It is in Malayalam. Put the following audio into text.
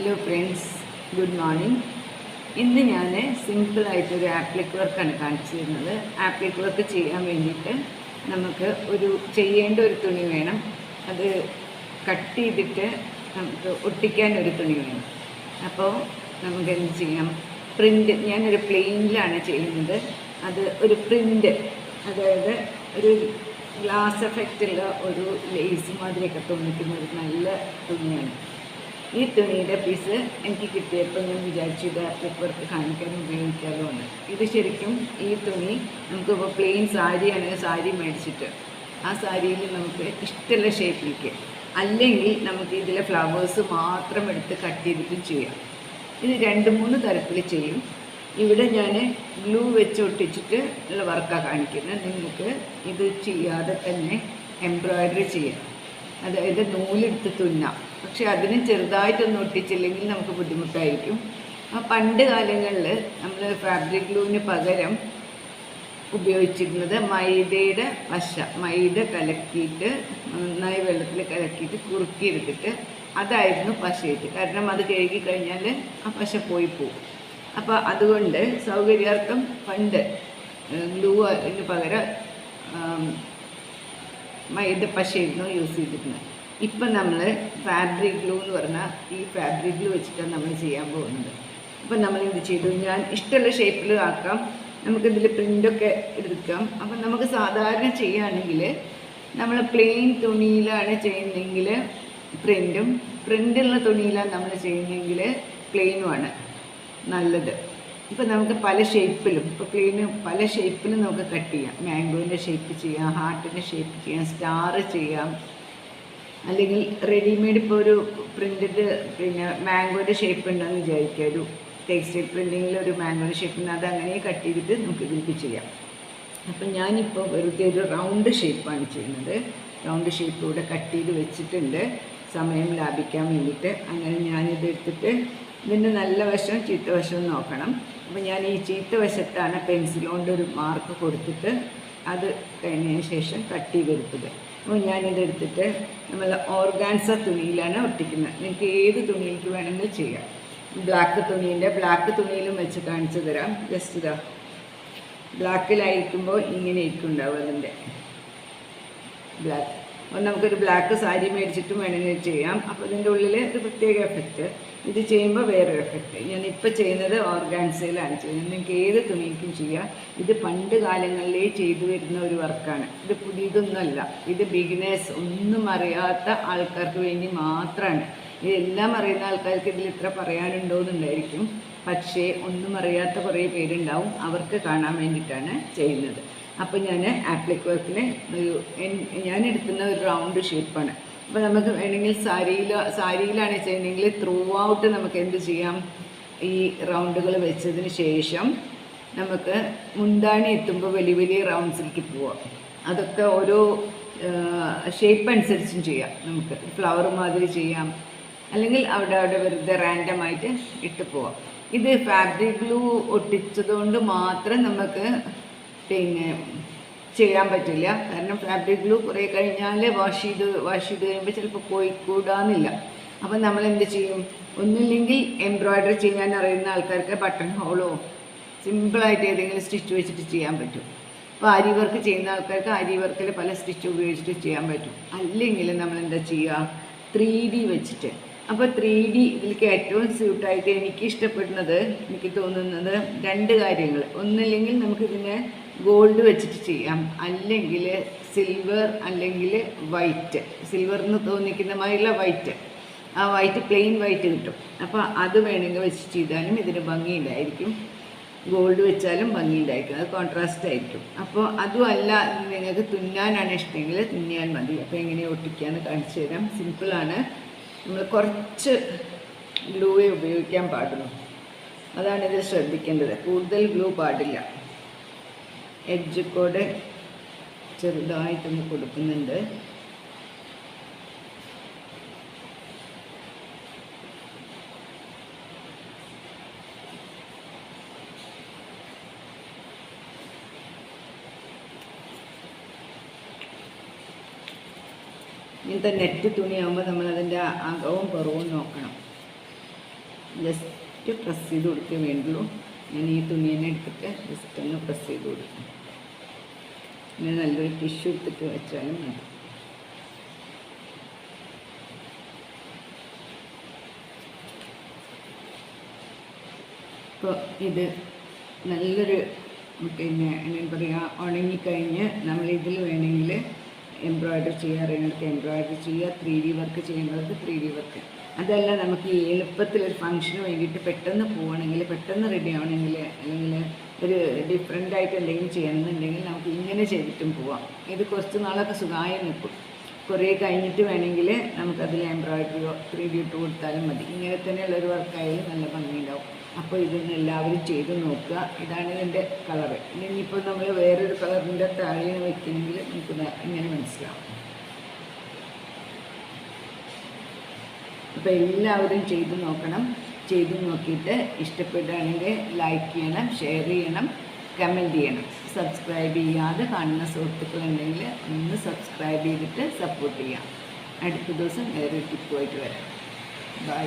Hello friends, good morning. ഇന്ന് ഞാൻ സിമ്പിളായിട്ടൊരു ആപ്ലിക് വർക്കാണ് കാണിച്ചു തരുന്നത്. ആപ്ലിക് വർക്ക് ചെയ്യാൻ വേണ്ടിയിട്ട് നമുക്ക് ചെയ്യേണ്ട ഒരു തുണി വേണം. അത് കട്ട് ചെയ്തിട്ട് നമുക്ക് ഒട്ടിക്കാൻ ഒരു തുണി വേണം. അപ്പോൾ നമുക്ക് എന്ത് ചെയ്യാം? പ്രിൻ്റ് ഞാനൊരു പ്ലെയിനിലാണ് ചെയ്യുന്നത്. അത് ഒരു പ്രിൻ്റ്, അതായത് ഒരു ഗ്ലാസ് എഫക്റ്റുള്ള ഒരു ലേസ് മാതിരിയൊക്കെ തോന്നിക്കുന്ന ഒരു നല്ല തുണിയാണ്. ഈ തുണിയുടെ പീസ് എനിക്ക് കിട്ടിയപ്പോൾ ഞാൻ വിചാരിച്ചു ഇത് ആപ്ലിക് വർക്ക് കാണിക്കാൻ ഉപയോഗിക്കാറുണ്ട്. ഇത് ശരിക്കും ഈ തുണി നമുക്കിപ്പോൾ പ്ലെയിൻ സാരിയാണെങ്കിൽ സാരി മേടിച്ചിട്ട് ആ സാരിയിൽ നമുക്ക് ഇഷ്ടമുള്ള ഷേപ്പിലേക്ക്, അല്ലെങ്കിൽ നമുക്ക് ഇതിലെ ഫ്ലവേഴ്സ് മാത്രം എടുത്ത് കട്ട് ചെയ്തിട്ടും ചെയ്യാം. ഇത് 2-3 തരത്തിൽ ചെയ്യും. ഇവിടെ ഞാൻ ഗ്ലൂ വെച്ച് ഒട്ടിച്ചിട്ട് ഉള്ള വർക്കാണ് കാണിക്കുന്നത്. നിങ്ങൾക്ക് ഇത് ചെയ്യാതെ തന്നെ എംബ്രോയ്ഡറി ചെയ്യാം, അതായത് നൂലെടുത്ത് തുന്നാം. പക്ഷെ അതിന് ചെറുതായിട്ടൊന്നും ഒട്ടിച്ചില്ലെങ്കിൽ നമുക്ക് ബുദ്ധിമുട്ടായിരിക്കും. പണ്ട് കാലങ്ങളിൽ നമ്മൾ ഫാബ്രിക് ഗ്ലൂവിന് പകരം ഉപയോഗിച്ചിരുന്നത് മൈദയുടെ പശ. മൈദ കലക്കിയിട്ട് നന്നായി വെള്ളത്തിൽ കലക്കിയിട്ട് കുറുക്കിയെടുത്തിട്ട് അതായിരുന്നു പശയിട്ട്. കാരണം അത് കഴുകി കഴിഞ്ഞാൽ ആ പശ പോയി പോകും. അപ്പോൾ അതുകൊണ്ട് സൗകര്യാർത്ഥം പണ്ട് ഗ്ലൂവിന് പകരം മൈദ പശയായിരുന്നു യൂസ് ചെയ്തിരുന്നത്. ഇപ്പം നമ്മൾ ഫാബ്രിക് ഗ്ലൂ എന്ന് പറഞ്ഞാൽ ഈ ഫാബ്രിക് ഗ്ലൂ വെച്ചിട്ടാണ് നമ്മൾ ചെയ്യാൻ പോകുന്നത്. അപ്പം നമ്മൾ എന്ത് ചെയ്തു, ഞാൻ ഇഷ്ടമുള്ള ഷേപ്പിൽ ആക്കാം. നമുക്കിതിൽ പ്രിൻ്റൊക്കെ എടുക്കാം. അപ്പം നമുക്ക് സാധാരണ ചെയ്യുകയാണെങ്കിൽ നമ്മൾ പ്ലെയിൻ തുണിയിലാണ് ചെയ്യുന്നതെങ്കിൽ പ്രിൻറ്റും, പ്രിൻ്റുള്ള തുണിയിലാണ് നമ്മൾ ചെയ്യുന്നതെങ്കിൽ പ്ലെയിനുമാണ് നല്ലത്. ഇപ്പം നമുക്ക് പല ഷേപ്പിലും, ഇപ്പോൾ പ്ലെയിന് പല ഷേപ്പിലും നമുക്ക് കട്ട് ചെയ്യാം. മാംഗോൻ്റെ ഷേപ്പ് ചെയ്യാം, ഹാർട്ടിൻ്റെ ഷേപ്പ് ചെയ്യാം, സ്റ്റാർ ചെയ്യാം. അല്ലെങ്കിൽ റെഡിമെയ്ഡ് ഇപ്പോൾ ഒരു പ്രിൻറ്റഡ് മാംഗോൻ്റെ ഷേപ്പ് ഉണ്ടെന്ന് വിചാരിക്കുക. ഒരു ടെക്സ്റ്റൈൽ പ്രിൻറ്റിങ്ങിൽ ഒരു മാംഗോൻ്റെ ഷേപ്പ് ഉണ്ട്, അതങ്ങനെ കട്ട് ചെയ്തിട്ട് നമുക്ക് ഇതിലേക്ക് ചെയ്യാം. അപ്പം ഞാനിപ്പോൾ വെറുതെ ഒരു റൗണ്ട് ഷേപ്പാണ് ചെയ്യുന്നത്. റൗണ്ട് ഷേപ്പ് ഇവിടെ കട്ട് ചെയ്ത് വെച്ചിട്ടുണ്ട് സമയം ലാഭിക്കാൻ വേണ്ടിയിട്ട്. അങ്ങനെ ഞാനിത് എടുത്തിട്ട് ഇതിൻ്റെ നല്ല വശവും ചീത്ത വശവും നോക്കണം. അപ്പോൾ ഞാൻ ഈ ചീത്ത വശത്താണ് പെൻസിൽ കൊണ്ട് ഒരു മാർക്ക് കൊടുത്തിട്ട് അത് കഴിഞ്ഞതിന് ശേഷം കട്ട് ചെയ്തെടുത്തത്. അപ്പോൾ ഞാനിതെടുത്തിട്ട് നമ്മൾ ഓർഗാൻസ തുണിയിലാണ് ഒട്ടിക്കുന്നത്. നിങ്ങൾക്ക് ഏത് തുണിയിലേക്ക് വേണമെങ്കിൽ ചെയ്യാം. ബ്ലാക്ക് തുണിയിലും വെച്ച് കാണിച്ചു തരാം. ജസ്റ്റ് ഇതാ ബ്ലാക്കിലായിരിക്കുമ്പോൾ ഇങ്ങനെ ആയിരിക്കും ഉണ്ടാവും അതിൻ്റെ ബ്ലാക്ക്. അപ്പോൾ നമുക്കൊരു ബ്ലാക്ക് സാരി മേടിച്ചിട്ടും വേണമെങ്കിൽ ചെയ്യാം. അപ്പോൾ ഇതിൻ്റെ ഉള്ളിൽ ഒരു പ്രത്യേക എഫക്റ്റ്, ഇത് ചെയ്യുമ്പോൾ വേറൊരു എഫക്റ്റ്. ഞാനിപ്പോൾ ചെയ്യുന്നത് ഓർഗാൻസയിലാണ് ചെയ്യുന്നത്. നിങ്ങൾക്ക് ഏത് തുണിക്കും ചെയ്യാം. ഇത് പണ്ട് കാലങ്ങളിലേ ചെയ്തു വരുന്ന ഒരു വർക്കാണ്. ഇത് പുതിയതൊന്നുമല്ല. ഇത് ബിഗിനേഴ്സ്, ഒന്നും അറിയാത്ത ആൾക്കാർക്ക് വേണ്ടി മാത്രമാണ്. ഇതെല്ലാം അറിയുന്ന ആൾക്കാർക്ക് ഇതിൽ ഇത്ര പറയാനുണ്ടോയെന്നുണ്ടായിരിക്കും. പക്ഷേ ഒന്നും അറിയാത്ത കുറേ പേരുണ്ടാവും, അവർക്ക് കാണാൻ വേണ്ടിയിട്ടാണ് ചെയ്യുന്നത്. അപ്പോൾ ഞാൻ ആപ്ലിക് വർക്കിന് ഞാനെടുക്കുന്ന ഒരു റൗണ്ട് ഷേപ്പാണ്. അപ്പോൾ നമുക്ക് വേണമെങ്കിൽ സാരിയിലാണ് ചെയ്യുന്നതെങ്കിൽ ത്രൂ ഔട്ട് നമുക്ക് എന്ത് ചെയ്യാം, ഈ റൗണ്ടുകൾ വെച്ചതിന് ശേഷം നമുക്ക് മുന്താണി എത്തുമ്പോൾ വലിയ വലിയ റൗണ്ട്സിലേക്ക് പോവാം. അതൊക്കെ ഓരോ ഷേപ്പ് അനുസരിച്ചും ചെയ്യാം. നമുക്ക് ഫ്ലവർ മാതിരി ചെയ്യാം, അല്ലെങ്കിൽ അവിടെ വെറുതെ റാൻഡമായിട്ട് ഇട്ട് പോവാം. ഇത് ഫാബ്രിക് ഗ്ലൂ ഒട്ടിച്ചതുകൊണ്ട് മാത്രം നമുക്ക് ചെയ്യാൻ പറ്റില്ല. കാരണം ഫാബ്രിക് ഗ്ലൂ കുറേ കഴിഞ്ഞാൽ വാഷ് ചെയ്ത് കഴിയുമ്പോൾ ചിലപ്പോൾ പോയിക്കൂടാന്നില്ല. അപ്പം നമ്മൾ എന്ത് ചെയ്യും, ഒന്നുമില്ലെങ്കിൽ എംബ്രോയ്ഡറി ചെയ്യാൻ അറിയുന്ന ആൾക്കാർക്ക് ബട്ടൺ ഹോളോ സിമ്പിളായിട്ട് ഏതെങ്കിലും സ്റ്റിച്ച് വെച്ചിട്ട് ചെയ്യാൻ പറ്റും. അപ്പോൾ ആരി വർക്ക് ചെയ്യുന്ന ആൾക്കാർക്ക് ആരി വർക്കിൽ പല സ്റ്റിച്ച് ഉപയോഗിച്ചിട്ട് ചെയ്യാൻ പറ്റും. അല്ലെങ്കിൽ നമ്മൾ എന്താ ചെയ്യുക, 3D വെച്ചിട്ട്. അപ്പോൾ 3D ഇതിലേക്ക് ഏറ്റവും സ്യൂട്ടായിട്ട് എനിക്ക് ഇഷ്ടപ്പെടുന്നത്, എനിക്ക് തോന്നുന്നത് 2 കാര്യങ്ങൾ. ഒന്നില്ലെങ്കിൽ നമുക്കിതിനെ ഗോൾഡ് വെച്ചിട്ട് ചെയ്യാം, അല്ലെങ്കിൽ സിൽവർ, അല്ലെങ്കിൽ വൈറ്റ്. സിൽവറിന് തോന്നിക്കുന്ന മാതിരിയുള്ള വൈറ്റ്, ആ വൈറ്റ് പ്ലെയിൻ വൈറ്റ് കിട്ടും. അപ്പോൾ അത് വേണമെങ്കിൽ വെച്ച് ചെയ്താലും ഇതിന് ഭംഗിയുണ്ടായിരിക്കും. ഗോൾഡ് വെച്ചാലും ഭംഗിയുണ്ടായിരിക്കും, അത് കോൺട്രാസ്റ്റ് ആയിരിക്കും. അപ്പോൾ അതുമല്ല, നിങ്ങൾക്ക് തുന്നാനാണ് ഇഷ്ടമെങ്കിൽ തുന്നിയാൽ മതി. അപ്പോൾ എങ്ങനെ ഒട്ടിക്കാമെന്ന് കാണിച്ചു തരാം. സിമ്പിളാണ്. നമ്മൾ കുറച്ച് ഗ്ലൂവേ ഉപയോഗിക്കാൻ പാടുള്ളൂ, അതാണിത് ശ്രദ്ധിക്കേണ്ടത്. കൂടുതൽ ഗ്ലൂ പാടില്ല. എഡ്ജ് കൂടെ ചെറുതായിട്ടൊന്ന് കൊടുക്കുന്നുണ്ട്. ഇങ്ങനത്തെ നെറ്റ് തുണിയാകുമ്പോൾ നമ്മളതിൻ്റെ അകവും പുറവും നോക്കണം. ജസ്റ്റ് പ്രസ് ചെയ്ത് കൊടുക്കേ വേണ്ടുള്ളൂ. ഞാൻ ഈ തുണിയെ എടുത്തിട്ട് ജസ്റ്റ് ഒന്ന് പ്രസ് ചെയ്ത് കൊടുക്കും. പിന്നെ നല്ലൊരു ടിഷ്യൂ എടുത്തിട്ട് വെച്ചാലും മതി. ഇപ്പോൾ ഇത് നല്ലൊരു പിന്നെ എന്താ പറയുക, ഉണങ്ങിക്കഴിഞ്ഞ് നമ്മളിതിൽ വേണമെങ്കിൽ എംബ്രോയ്ഡറി ചെയ്യാൻ അറിയുന്നവർക്ക് എംബ്രോയ്ഡറി ചെയ്യുക, 3D വർക്ക് ചെയ്യുന്നവർക്ക് 3D വർക്ക്. അതല്ല, നമുക്ക് ഈ എളുപ്പത്തിലൊരു ഫംഗ്ഷന് വേണ്ടിയിട്ട് പെട്ടെന്ന് പോവുകയാണെങ്കിൽ, പെട്ടെന്ന് റെഡി ആവണമെങ്കിൽ, അല്ലെങ്കിൽ ഒരു ഡിഫറെൻ്റ് ആയിട്ട് എന്തെങ്കിലും ചെയ്യണമെന്നുണ്ടെങ്കിൽ നമുക്ക് ഇങ്ങനെ ചെയ്തിട്ടും പോവാം. ഇത് കുറച്ച് നാളൊക്കെ സുഖമായി നിൽക്കും. കുറേ കഴിഞ്ഞിട്ട് വേണമെങ്കിൽ നമുക്കതിൽ എംബ്രോയ്ഡറിയോ 3D ഇട്ട് കൊടുത്താലും മതി. ഇങ്ങനെ തന്നെയുള്ളൊരു വർക്കായാലും നല്ല ഭംഗിയുണ്ടാവും. അപ്പോൾ ഇതൊന്ന് എല്ലാവരും ചെയ്ത് നോക്കുക. ഇതാണ് ഇതിൻ്റെ കളറ്. ഇനിയിപ്പോൾ നമ്മൾ വേറൊരു കളറിൻ്റെ താഴെ വയ്ക്കണമെങ്കിൽ നമുക്ക് ഇങ്ങനെ മനസ്സിലാവും. അപ്പോൾ എല്ലാവരും ചെയ്ത് നോക്കണം. ചെയ്ത് നോക്കിയിട്ട് ഇഷ്ടപ്പെടുകയാണെങ്കിൽ ലൈക്ക് ചെയ്യണം, ഷെയർ ചെയ്യണം, കമൻറ്റ് ചെയ്യണം. സബ്സ്ക്രൈബ് ചെയ്യാതെ കാണുന്ന സുഹൃത്തുക്കളുണ്ടെങ്കിൽ ഒന്ന് സബ്സ്ക്രൈബ് ചെയ്തിട്ട് സപ്പോർട്ട് ചെയ്യാം. അടുത്ത ദിവസം വേറൊരു ടിപ്പുമായിട്ട് വരാം. ബൈ.